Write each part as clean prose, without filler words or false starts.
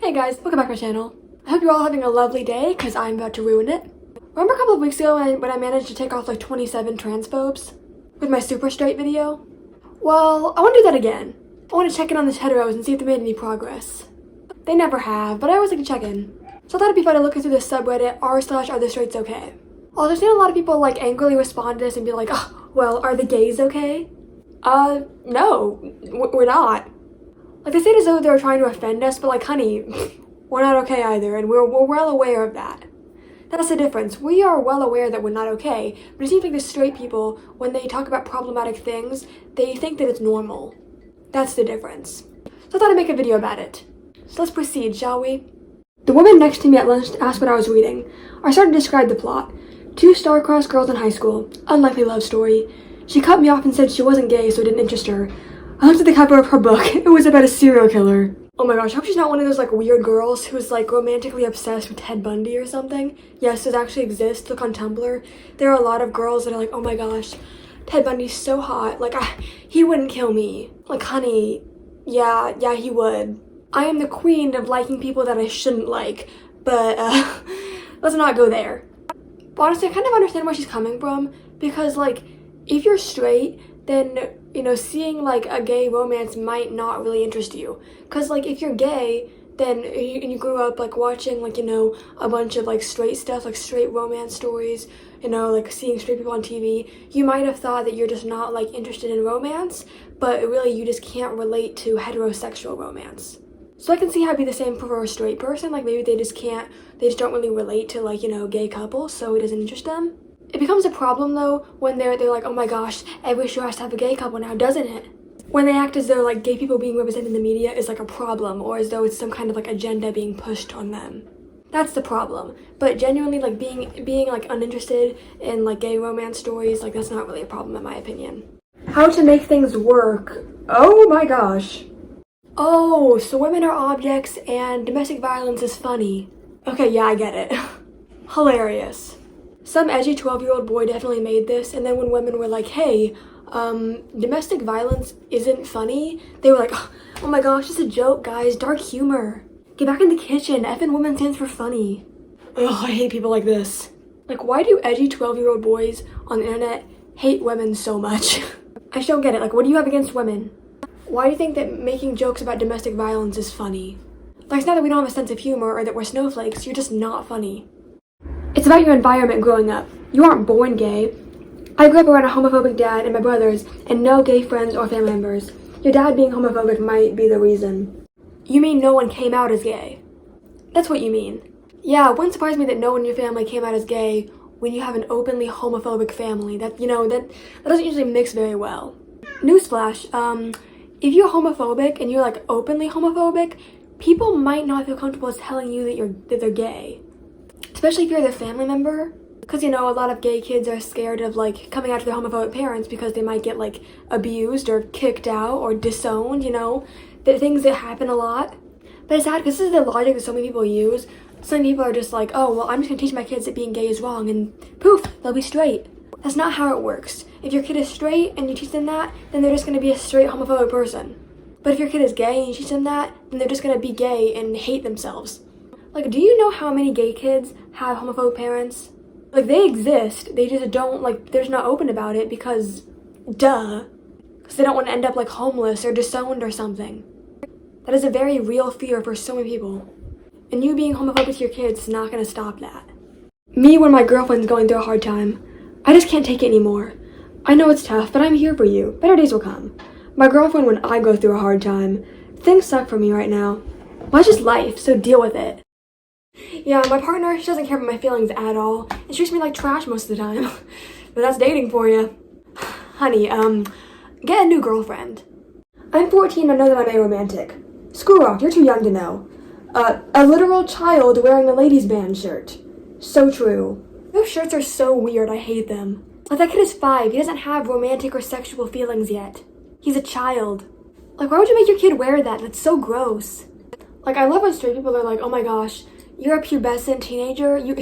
Hey guys, welcome back to my channel. I hope you're all having a lovely day, because I'm about to ruin it. Remember a couple of weeks ago when I managed to take off like 27 transphobes? With my super straight video? Well, I want to do that again. I want to check in on the heteros and see if they made any progress. They never have, but I always like to check in. So I thought it'd be fun to look into this subreddit r/are the straights okay? Also, I've seen a lot of people like angrily respond to this and be like, oh, well, are the gays okay? No, we're not. Like, they say it as though they're trying to offend us, but like, honey, we're not okay either, and we're well aware of that. That's the difference. We are well aware that we're not okay, but it seems like the straight people, when they talk about problematic things, they think that it's normal. That's the difference. So I thought I'd make a video about it. So let's proceed, shall we? The woman next to me at lunch asked what I was reading. I started to describe the plot. Two star-crossed girls in high school. Unlikely love story. She cut me off and said she wasn't gay, so it didn't interest her. I looked at the cover of her book. It was about a serial killer. Oh my gosh, I hope she's not one of those like weird girls who's like romantically obsessed with Ted Bundy or something. Yes, those actually exist. Look on Tumblr. There are a lot of girls that are like, oh my gosh, Ted Bundy's so hot. Like, he wouldn't kill me. Like, honey, yeah, he would. I am the queen of liking people that I shouldn't like, but let's not go there. But honestly, I kind of understand where she's coming from, because like, if you're straight, then, you know, seeing like a gay romance might not really interest you. Cause like, if you're gay, then you grew up like watching like, you know, a bunch of like straight stuff, like straight romance stories, you know, like seeing straight people on TV, you might have thought that you're just not like interested in romance, but really you just can't relate to heterosexual romance. So I can see how it'd be the same for a straight person, like maybe they just don't really relate to like, you know, gay couples, so it doesn't interest them. It becomes a problem though when they're like, oh my gosh, every show has to have a gay couple now, doesn't it? When they act as though like gay people being represented in the media is like a problem, or as though it's some kind of like agenda being pushed on them. That's the problem. But genuinely like being like uninterested in like gay romance stories, like that's not really a problem in my opinion. How to make things work. Oh my gosh. Oh, so women are objects and domestic violence is funny. Okay, yeah, I get it. Hilarious. Some edgy 12-year-old boy definitely made this, and then when women were like, hey, domestic violence isn't funny, they were like, oh my gosh, it's a joke, guys, dark humor. Get back in the kitchen, effing women stands for funny. Ugh, I hate people like this. Like, why do edgy 12-year-old boys on the internet hate women so much? I just don't get it, like, what do you have against women? Why do you think that making jokes about domestic violence is funny? Like, it's not that we don't have a sense of humor or that we're snowflakes, you're just not funny. It's about your environment growing up. You aren't born gay. I grew up around a homophobic dad and my brothers, and no gay friends or family members. Your dad being homophobic might be the reason. You mean no one came out as gay? That's what you mean. Yeah, it wouldn't surprise me that no one in your family came out as gay when you have an openly homophobic family. That doesn't usually mix very well. Newsflash, if you're homophobic and you're like openly homophobic, people might not feel comfortable telling you that they're gay. Especially if you're their family member. Because, you know, a lot of gay kids are scared of, like, coming out to their homophobic parents because they might get, like, abused or kicked out or disowned, you know? The things that happen a lot. But it's sad because this is the logic that so many people use. Some people are just like, oh, well, I'm just going to teach my kids that being gay is wrong, and poof, they'll be straight. That's not how it works. If your kid is straight and you teach them that, then they're just going to be a straight homophobic person. But if your kid is gay and you teach them that, then they're just going to be gay and hate themselves. Like, do you know how many gay kids have homophobic parents? Like, they exist, they just don't, like, they're just not open about it because, duh. Because they don't want to end up, like, homeless or disowned or something. That is a very real fear for so many people. And you being homophobic to your kids is not going to stop that. Me when my girlfriend's going through a hard time, I just can't take it anymore. I know it's tough, but I'm here for you. Better days will come. My girlfriend when I go through a hard time. Things suck for me right now. Well, it's just life, so deal with it. Yeah, my partner, she doesn't care about my feelings at all, and she treats me like trash most of the time. But that's dating for you. Honey, get a new girlfriend. I'm 14 and I know that I'm aromantic. Screw off, you're too young to know. A literal child wearing a ladies' band shirt. So true. Those shirts are so weird, I hate them. Like, that kid is 5, he doesn't have romantic or sexual feelings yet. He's a child. Like, why would you make your kid wear that? That's so gross. Like, I love when straight people are like, oh my gosh, you're a pubescent teenager, you're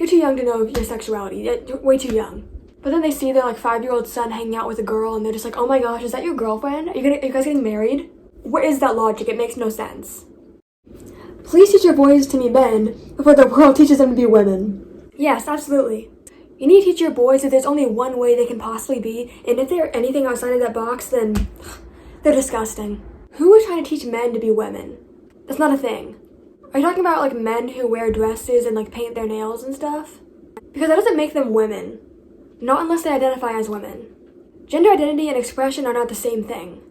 too young to know your sexuality, you're way too young. But then they see their like 5-year-old son hanging out with a girl and they're just like, oh my gosh, is that your girlfriend? Are you guys getting married? Where is that logic? It makes no sense. Please teach your boys to be men before the world teaches them to be women. Yes, absolutely. You need to teach your boys that there's only one way they can possibly be, and if they're anything outside of that box, then they're disgusting. Who is trying to teach men to be women? That's not a thing. Are you talking about like men who wear dresses and like paint their nails and stuff? Because that doesn't make them women. Not unless they identify as women. Gender identity and expression are not the same thing.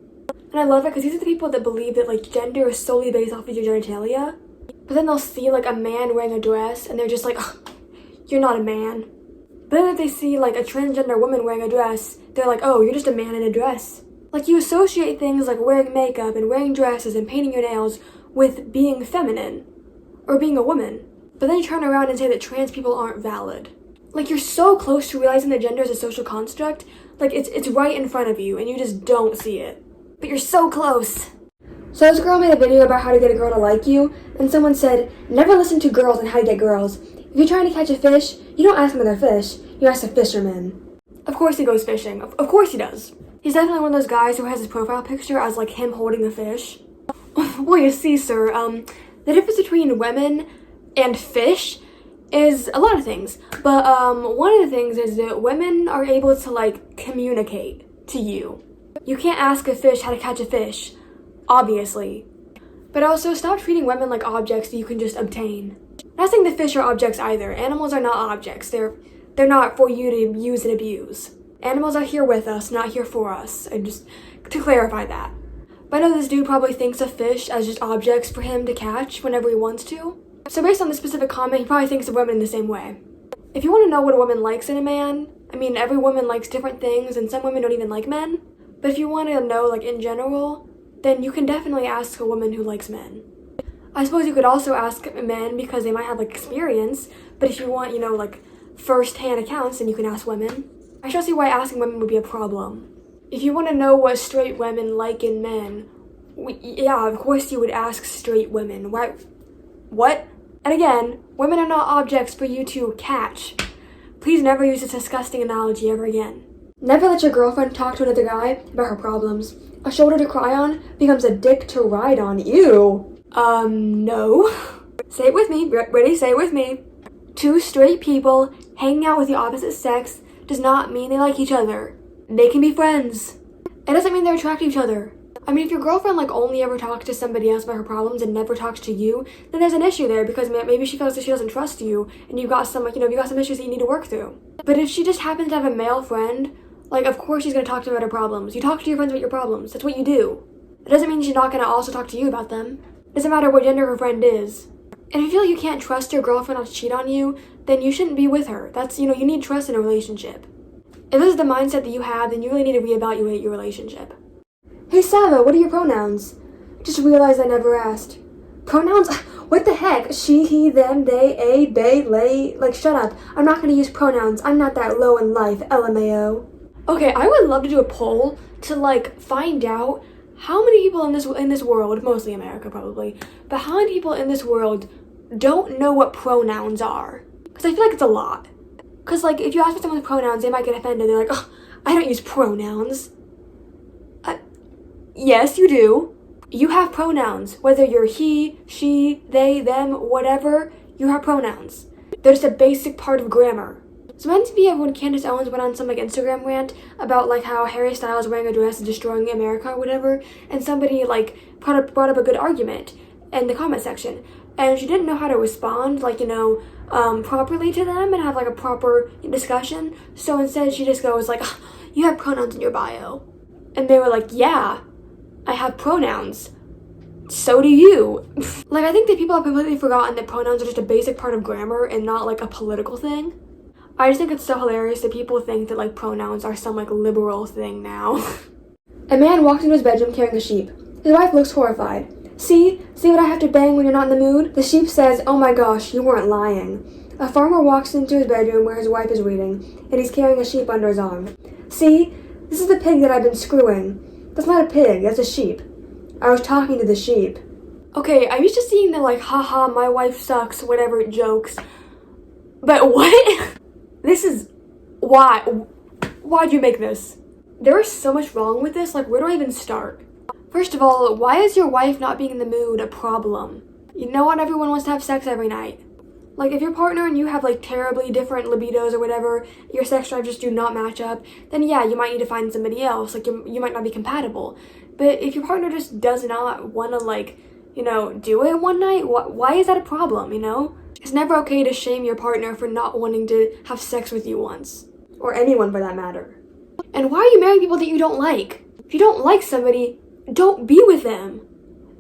And I love it because these are the people that believe that like gender is solely based off of your genitalia. But then they'll see like a man wearing a dress and they're just like, oh, you're not a man. But then if they see like a transgender woman wearing a dress, they're like, oh, you're just a man in a dress. Like you associate things like wearing makeup and wearing dresses and painting your nails with being feminine or being a woman. But then you turn around and say that trans people aren't valid. Like you're so close to realizing that gender is a social construct, like it's right in front of you and you just don't see it. But you're so close. So this girl made a video about how to get a girl to like you, and someone said, never listen to girls and how to get girls. If you're trying to catch a fish, you don't ask them if they're fish, you ask a fisherman. Of course he goes fishing. Of course he does. He's definitely one of those guys who has his profile picture as like him holding a fish. Well, you see, sir, the difference between women and fish is a lot of things. But one of the things is that women are able to like communicate to you. You can't ask a fish how to catch a fish, obviously. But also, stop treating women like objects that you can just obtain. I'm not saying the fish are objects either. Animals are not objects. They're not for you to use and abuse. Animals are here with us, not here for us. And just to clarify that. But I know this dude probably thinks of fish as just objects for him to catch whenever he wants to. So based on this specific comment, he probably thinks of women the same way. If you want to know what a woman likes in a man, I mean, every woman likes different things, and some women don't even like men. But if you want to know, like, in general, then you can definitely ask a woman who likes men. I suppose you could also ask men because they might have, like, experience, but if you want, you know, like, first-hand accounts, then you can ask women. I shall see why asking women would be a problem. If you want to know what straight women like in men, yeah, of course you would ask straight women. Why? What? And again, women are not objects for you to catch. Please never use this disgusting analogy ever again. Never let your girlfriend talk to another guy about her problems. A shoulder to cry on becomes a dick to ride on. Ew. No. Say it with me. Ready? Say it with me. Two straight people hanging out with the opposite sex does not mean they like each other. They can be friends. It doesn't mean they're attracted to each other. I mean, if your girlfriend like only ever talks to somebody else about her problems and never talks to you, then there's an issue there because maybe she feels that she doesn't trust you and you've got some, like, you got some issues that you need to work through. But if she just happens to have a male friend, like, of course she's going to talk to them about her problems. You talk to your friends about your problems. That's what you do. It doesn't mean she's not going to also talk to you about them. It doesn't matter what gender her friend is. And if you feel like you can't trust your girlfriend not to cheat on you, then you shouldn't be with her. That's, you need trust in a relationship. If this is the mindset that you have, then you really need to reevaluate your relationship. Hey Sava, what are your pronouns? Just realized I never asked. Pronouns? What the heck? She, he, them, they, a, they, lay. Like, shut up. I'm not going to use pronouns. I'm not that low in life, LMAO. Okay, I would love to do a poll to, like, find out how many people in this world, mostly America probably, but how many people in this world don't know what pronouns are? Because I feel like it's a lot. Because, like, if you ask for someone's pronouns, they might get offended. They're like, oh, I don't use pronouns. Yes, you do. You have pronouns. Whether you're he, she, they, them, whatever, you have pronouns. They're just a basic part of grammar. So meant to be when Candace Owens went on some like Instagram rant about like how Harry Styles wearing a dress is destroying America or whatever, and somebody like brought up a good argument in the comment section, and she didn't know how to respond, like, properly to them and have like a proper discussion. So instead she just goes like, oh, you have pronouns in your bio. And they were like, yeah, I have pronouns. So do you. Like, I think that people have completely forgotten that pronouns are just a basic part of grammar and not like a political thing. I just think it's so hilarious that people think that like pronouns are some like liberal thing now. A man walked into his bedroom carrying a sheep. His wife looks horrified. See what I have to bang when you're not in the mood? The sheep says, oh my gosh, you weren't lying. A farmer walks into his bedroom where his wife is reading, and he's carrying a sheep under his arm. See, this is the pig that I've been screwing. That's not a pig, that's a sheep. I was talking to the sheep. Okay, I'm used to seeing the like, haha, my wife sucks, whatever jokes. But what? This is... Why'd you make this? There is so much wrong with this, like, where do I even start? First of all, why is your wife not being in the mood a problem? You know, not everyone wants to have sex every night. Like, if your partner and you have, like, terribly different libidos or whatever, your sex drives just do not match up, then yeah, you might need to find somebody else. Like, you might not be compatible. But if your partner just does not want to, like, you know, do it one night, why is that a problem, you know? It's never okay to shame your partner for not wanting to have sex with you once. Or anyone for that matter. And why are you marrying people that you don't like? If you don't like somebody, don't be with them.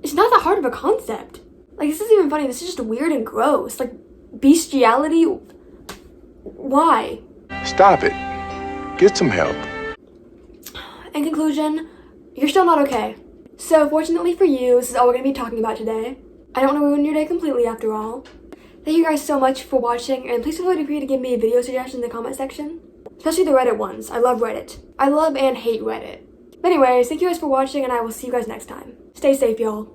It's not that hard of a concept. Like, this isn't even funny, this is just weird and gross. Like, bestiality? Why? Stop it. Get some help. In conclusion, you're still not okay. So, fortunately for you, this is all we're going to be talking about today. I don't want to ruin your day completely after all. Thank you guys so much for watching, and please feel free to give me a video suggestion in the comment section. Especially the Reddit ones. I love Reddit. I love and hate Reddit. But anyways, thank you guys for watching, and I will see you guys next time. Stay safe, y'all.